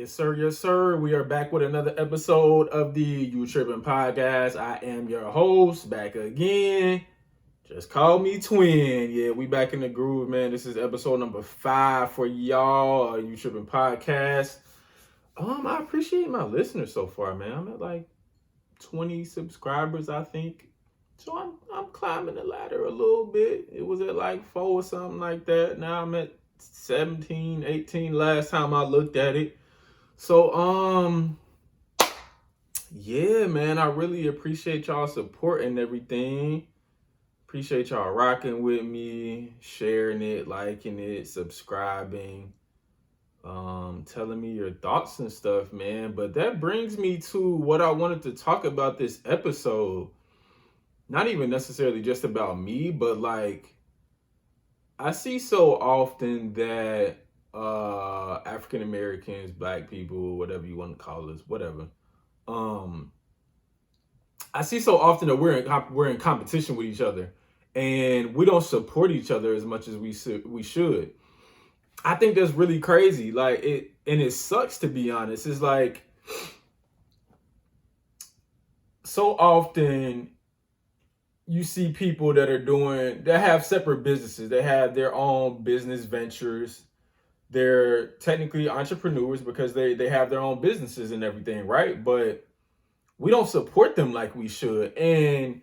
Yes, sir. Yes, sir. We are back with another episode of the Trippin Podcast. I am your host, back again. Just call me Twin. Yeah, we back in the groove, man. This is episode number 5 for y'all, Trippin Podcast. I appreciate my listeners so far, man. I'm at like 20 subscribers, I think. So I'm climbing the ladder a little bit. It was at like 4 or something like that. Now I'm at 17, 18 last time I looked at it. So, yeah, man, I really appreciate y'all support and everything. Appreciate y'all rocking with me, sharing it, liking it, subscribing, telling me your thoughts and stuff, man. But that brings me to what I wanted to talk about this episode. Not even necessarily just about me, but like, I see so often that African Americans, Black people, whatever you want to call us, whatever. I see so often that we're in competition with each other, and we don't support each other as much as we should. I think that's really crazy. Like it sucks, to be honest. It's like so often you see people that have separate businesses. They have their own business ventures. They're technically entrepreneurs because they have their own businesses and everything, right? But we don't support them like we should. And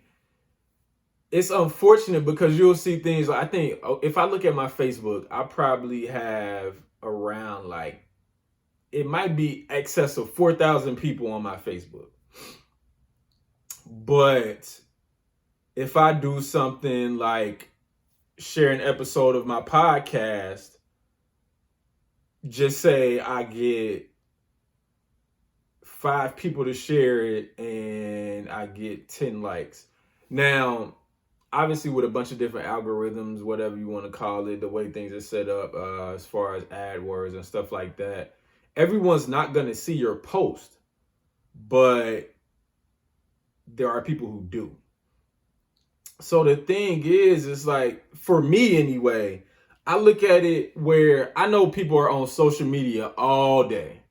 it's unfortunate because you'll see things like, I think if I look at my Facebook, I probably have around like, it might be excess of 4,000 people on my Facebook. But if I do something like share an episode of my podcast, just say I get 5 people to share it and I get 10 likes. Now, obviously with a bunch of different algorithms, whatever you want to call it, the way things are set up as far as AdWords and stuff like that, everyone's not going to see your post, but there are people who do. So the thing is, it's like, for me anyway, I look at it where I know people are on social media all day,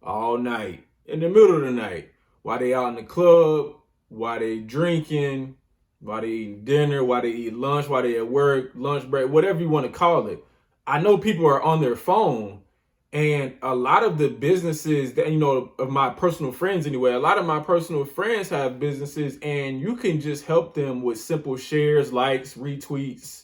all night, in the middle of the night, while they out in the club, while they drinking, while they eating dinner, while they eat lunch, while they at work, lunch break, whatever you want to call it. I know people are on their phone, and a lot of the businesses that, of my personal friends anyway, a lot of my personal friends have businesses, and you can just help them with simple shares, likes, retweets,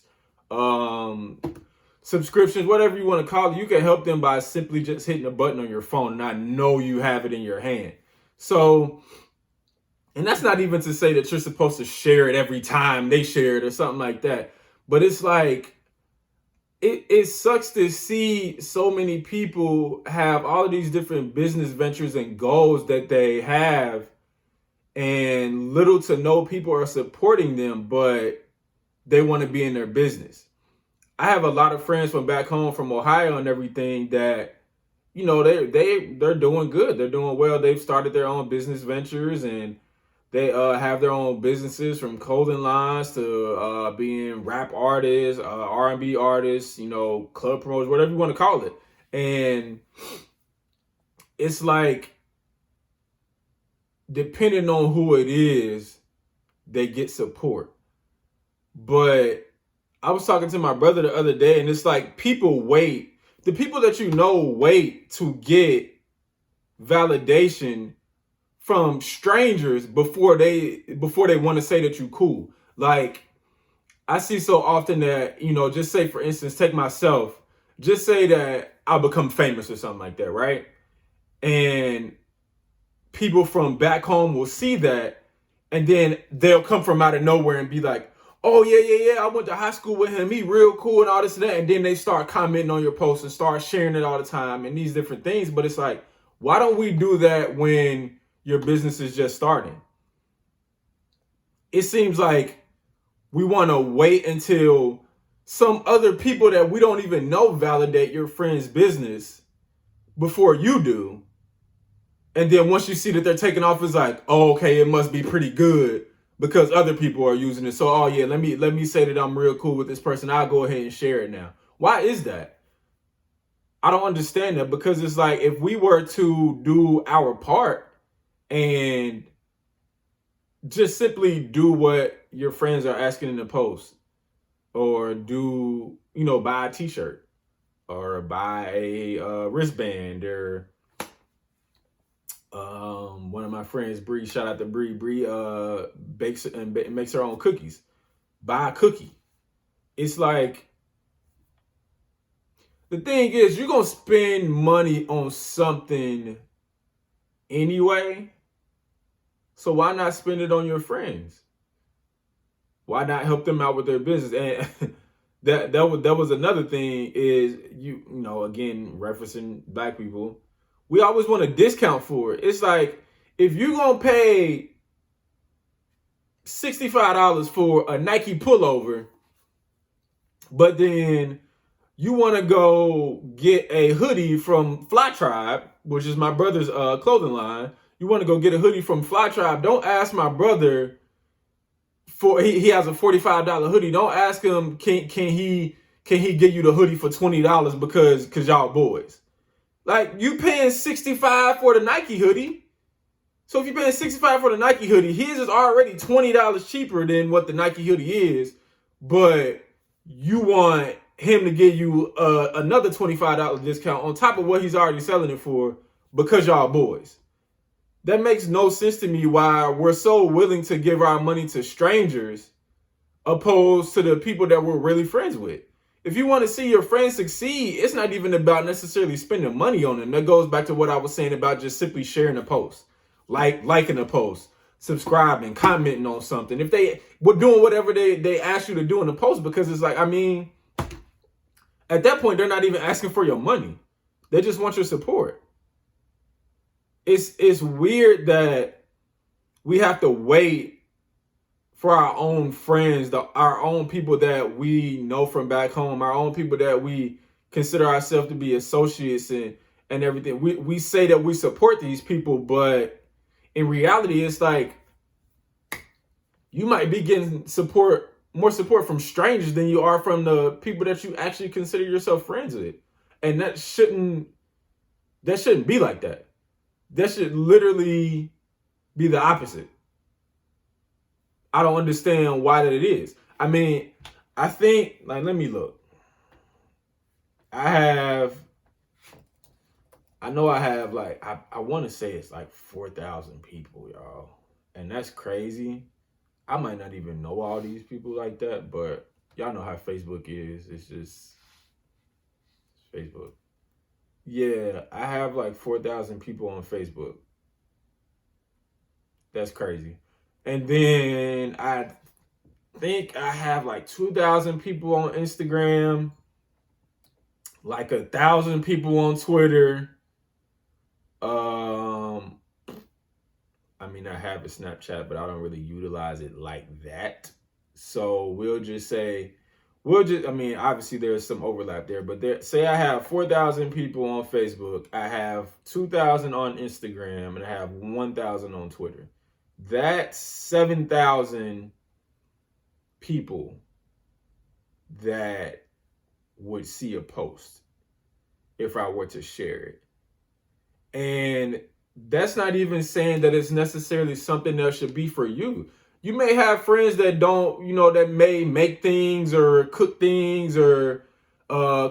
subscriptions, whatever you want to call it. You can help them by simply just hitting a button on your phone, and I know you have it in your hand. So, and that's not even to say that you're supposed to share it every time they share it or something like that. But it's like, it sucks to see so many people have all of these different business ventures and goals that they have, and little to no people are supporting them, but they want to be in their business. I have a lot of friends from back home, from Ohio and everything, that, they're doing good. They're doing well. They've started their own business ventures, and they have their own businesses, from clothing lines to being rap artists, R&B artists, club promoters, whatever you want to call it. And it's like, depending on who it is, they get support. But I was talking to my brother the other day, and it's like, the people that wait to get validation from strangers before they want to say that you cool. Like, I see so often that, just say, for instance, take myself, just say that I'll become famous or something like that, right? And people from back home will see that, and then they'll come from out of nowhere and be like, oh, yeah, I went to high school with him, he real cool and all this and that. And then they start commenting on your posts and start sharing it all the time and these different things. But it's like, why don't we do that when your business is just starting? It seems like we want to wait until some other people that we don't even know validate your friend's business before you do. And then once you see that they're taking off, it's like, oh, okay, it must be pretty good because other people are using it. So, oh yeah, let me say that I'm real cool with this person. I'll go ahead and share it now. Why is that? I don't understand that, because it's like, if we were to do our part and just simply do what your friends are asking in the post, or do, buy a t-shirt, or buy a wristband, or one of my friends, Bree, shout out to Bree. Bree bakes and makes her own cookies. Buy a cookie. It's like, the thing is, you're gonna spend money on something anyway, so why not spend it on your friends? Why not help them out with their business? And that was another thing, is again, referencing black people, we always want a discount for it. It's like, if you're gonna pay $65 for a Nike pullover, but then you want to go get a hoodie from Fly Tribe, which is my brother's clothing line. You want to go get a hoodie from Fly Tribe. Don't ask my brother for, he has a $45 hoodie. Don't ask him, can he give you the hoodie for $20 because y'all boys. Like, you paying $65 for the Nike hoodie. So if you're paying $65 for the Nike hoodie, his is already $20 cheaper than what the Nike hoodie is, but you want him to give you another $25 discount on top of what he's already selling it for, because y'all boys. That makes no sense to me, why we're so willing to give our money to strangers opposed to the people that we're really friends with. If you want to see your friends succeed, it's not even about necessarily spending money on them. That goes back to what I was saying about just simply sharing a post, liking a post, subscribing, commenting on something. If they were doing whatever they ask you to do in the post, because it's like, at that point, they're not even asking for your money. They just want your support. It's weird that we have to wait for our own friends, our own people that we know from back home, our own people that we consider ourselves to be associates and everything. We say that we support these people, but in reality, it's like, you might be getting more support from strangers than you are from the people that you actually consider yourself friends with. And that shouldn't be like that. That should literally be the opposite. I don't understand why that it is. I think, like, let me look. I know I have, like, I want to say it's like 4,000 people, y'all. And that's crazy. I might not even know all these people like that, but y'all know how Facebook is. It's just Facebook. Yeah, I have like 4,000 people on Facebook. That's crazy. And then I think I have like 2,000 people on Instagram, like 1,000 people on Twitter. I have a Snapchat, but I don't really utilize it like that. So we'll just say, obviously there's some overlap there, but say I have 4,000 people on Facebook, I have 2,000 on Instagram, and I have 1,000 on Twitter. That's 7,000 people that would see a post if I were to share it. And that's not even saying that it's necessarily something that should be for you. You may have friends that don't, that may make things or cook things or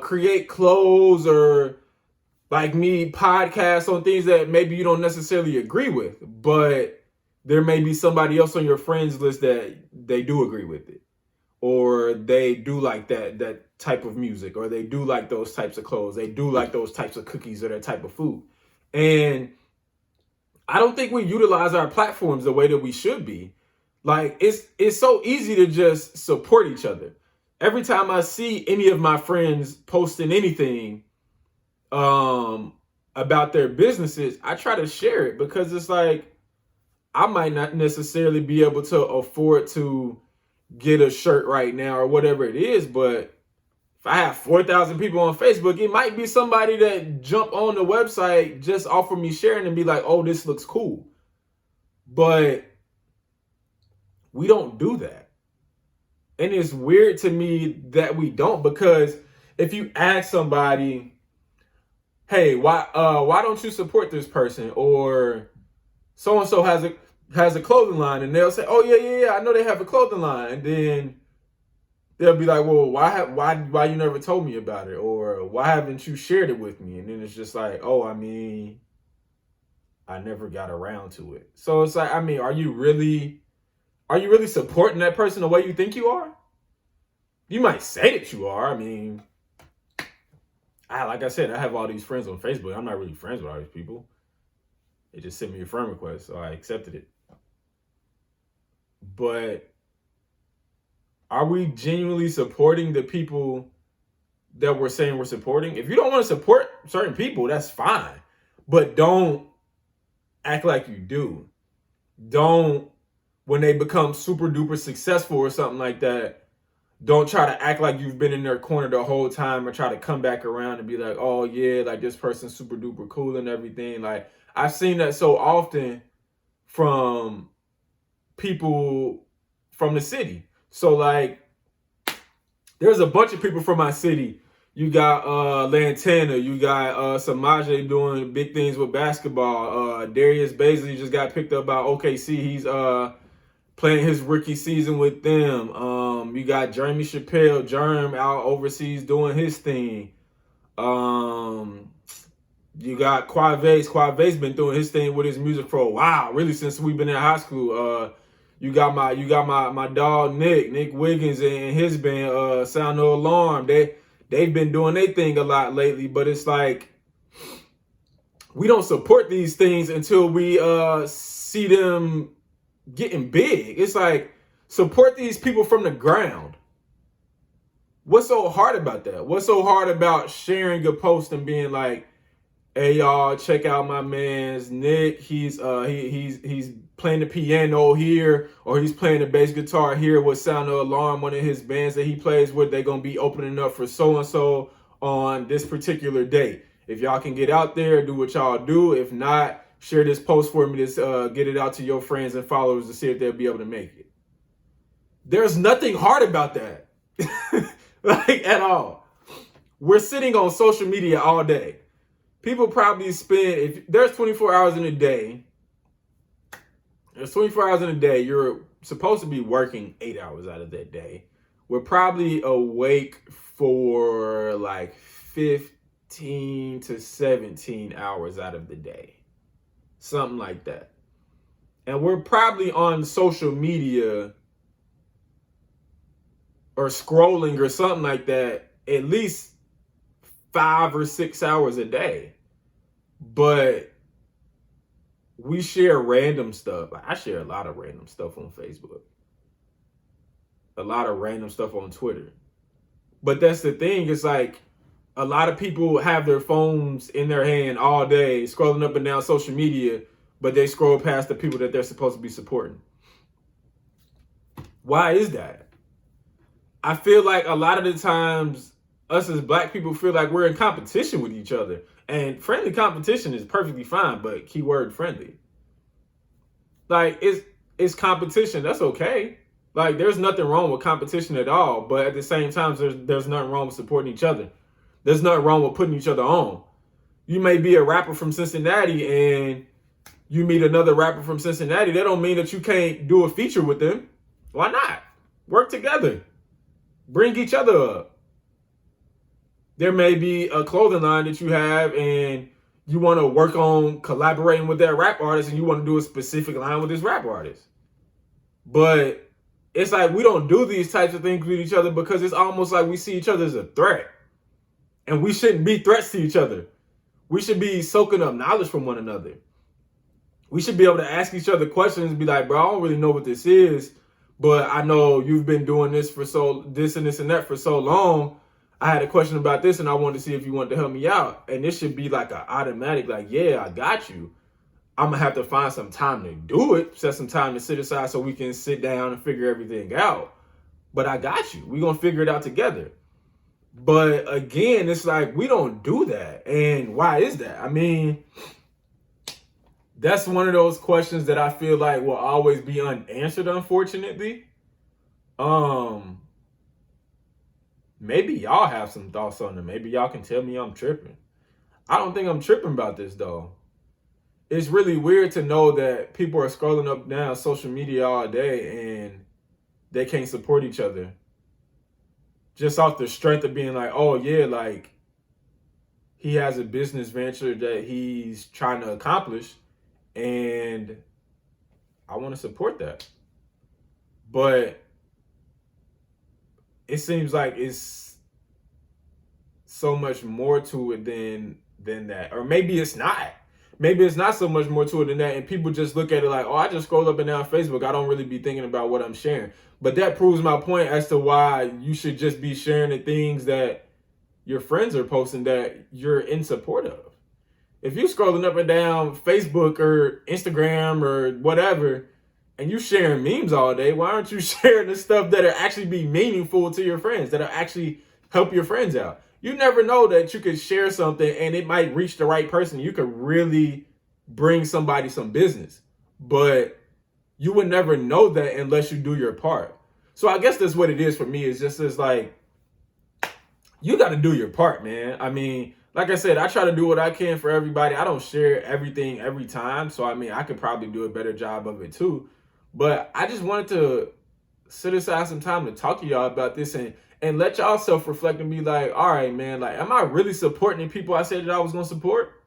create clothes, or like me, podcasts on things that maybe you don't necessarily agree with, but there may be somebody else on your friends list that they do agree with it, or they do like that type of music, or they do like those types of clothes, they do like those types of cookies or that type of food. And I don't think we utilize our platforms the way that we should be. Like, it's so easy to just support each other. Every time I see any of my friends posting anything about their businesses, I try to share it, because it's like, I might not necessarily be able to afford to get a shirt right now or whatever it is, but if I have 4,000 people on Facebook, it might be somebody that jump on the website just off of me sharing and be like, oh, this looks cool. But we don't do that. And it's weird to me that we don't, because if you ask somebody, hey, why don't you support this person? Or so and so has a clothing line, and they'll say, oh yeah, I know they have a clothing line, and then they'll be like, well, why you never told me about it, or why haven't you shared it with me? And then it's just like, oh, I mean, I never got around to it. So it's like, I mean, are you really supporting that person the way you think you are? You might say that you are. I mean, like I said, I have all these friends on Facebook. I'm not really friends with all these people. They just sent me a friend request, so I accepted it. But are we genuinely supporting the people that we're saying we're supporting? If you don't want to support certain people, that's fine. But don't act like you do. Don't, when they become super duper successful or something like that, don't try to act like you've been in their corner the whole time or try to come back around and be like, oh yeah, like this person's super duper cool and everything. Like I've seen that so often from people from the city. So like there's a bunch of people from my city. You got Lantana, you got Samaje doing big things with basketball. Darius Baisley just got picked up by OKC. He's playing his rookie season with them. You got Jeremy Chappelle, Germ out overseas doing his thing. You got Quave's. Quave's been doing his thing with his music for a while, really since we've been in high school. You got my dog Nick Wiggins and his band Sound No Alarm. They've been doing their thing a lot lately, but it's like we don't support these things until we see them getting big. It's like support these people from the ground. What's so hard about that? What's so hard about sharing a post and being like, hey y'all, check out my man's Nick. He's playing the piano here, or he's playing the bass guitar here with Sound No Alarm, one of his bands that he plays with. They're gonna be opening up for so and so on this particular date. If y'all can get out there, do what y'all do. If not, share this post for me to get it out to your friends and followers to see if they'll be able to make it. There's nothing hard about that. Like at all. We're sitting on social media all day. People probably spend, if there's 24 hours in a day, you're supposed to be working 8 hours out of that day. We're probably awake for like 15 to 17 hours out of the day. Something like that. And we're probably on social media or scrolling or something like that at least 5 or 6 hours a day. But we share random stuff. I share a lot of random stuff on Facebook. A lot of random stuff on Twitter. But that's the thing. It's like a lot of people have their phones in their hand all day, scrolling up and down social media, but they scroll past the people that they're supposed to be supporting. Why is that? I feel like a lot of the times us as black people feel like we're in competition with each other. And friendly competition is perfectly fine, but keyword friendly. Like it's competition. That's okay. Like there's nothing wrong with competition at all. But at the same time, there's nothing wrong with supporting each other. There's nothing wrong with putting each other on. You may be a rapper from Cincinnati and you meet another rapper from Cincinnati. That don't mean that you can't do a feature with them. Why not? Work together. Bring each other up. There may be a clothing line that you have and you want to work on collaborating with that rap artist and you want to do a specific line with this rap artist. But it's like we don't do these types of things with each other because it's almost like we see each other as a threat. And we shouldn't be threats to each other. We should be soaking up knowledge from one another. We should be able to ask each other questions and be like, bro, I don't really know what this is, but I know you've been doing this and this and that for so long. I had a question about this and I wanted to see if you wanted to help me out. And this should be like an automatic, like, yeah, I got you. I'm going to have to find some time to do it, set some time to sit aside so we can sit down and figure everything out. But I got you. We're going to figure it out together. But again, it's like we don't do that. And why is that? I mean, that's one of those questions that I feel like will always be unanswered, unfortunately. Maybe y'all have some thoughts on it. Maybe y'all can tell me I'm tripping. I don't think I'm tripping about this though. It's really weird to know that people are scrolling up and down social media all day and they can't support each other. Just off the strength of being like, oh yeah, like he has a business venture that he's trying to accomplish and I want to support that. But it seems like it's so much more to it than that. Or maybe it's not. Maybe it's not so much more to it than that, and people just look at it like, oh, I just scroll up and down Facebook. I don't really be thinking about what I'm sharing. But that proves my point as to why you should just be sharing the things that your friends are posting that you're in support of. If you're scrolling up and down Facebook or Instagram or whatever, and you sharing memes all day, why aren't you sharing the stuff that are actually be meaningful to your friends, that are actually help your friends out? You never know that you could share something and it might reach the right person. You could really bring somebody some business, but you would never know that unless you do your part. So I guess that's what it is for me. It's just as like, you got to do your part, man. I mean, like I said, I try to do what I can for everybody. I don't share everything every time. So, I mean, I could probably do a better job of it too. But I just wanted to set aside some time to talk to y'all about this and let y'all self-reflect and be like, all right, man, like, am I really supporting the people I said that I was going to support?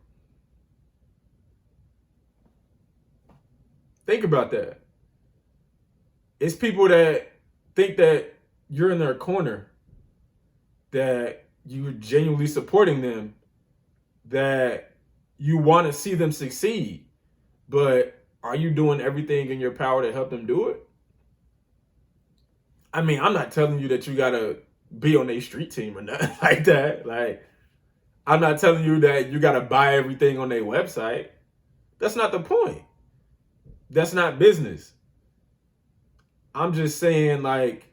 Think about that. It's people that think that you're in their corner, that you're genuinely supporting them, that you want to see them succeed, but are you doing everything in your power to help them do it? I mean, I'm not telling you that you gotta be on a street team or nothing like that. Like, I'm not telling you that you gotta buy everything on their website. That's not the point. That's not business. I'm just saying, like,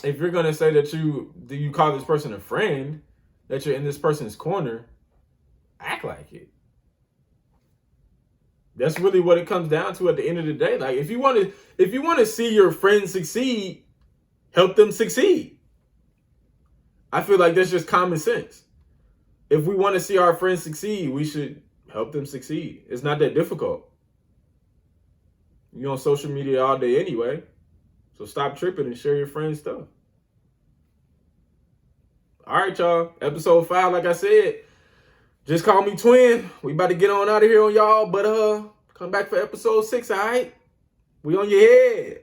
if you're gonna say that you call this person a friend, that you're in this person's corner, act like it. That's really what it comes down to at the end of the day. Like, if you want to see your friends succeed, help them succeed. I feel like that's just common sense. If we want to see our friends succeed, we should help them succeed. It's not that difficult. You're on social media all day anyway, so stop tripping and share your friends' stuff. All right, y'all. Episode 5, like I said, just call me Twin. We about to get on out of here on y'all, but come back for episode 6, all right? We on your head.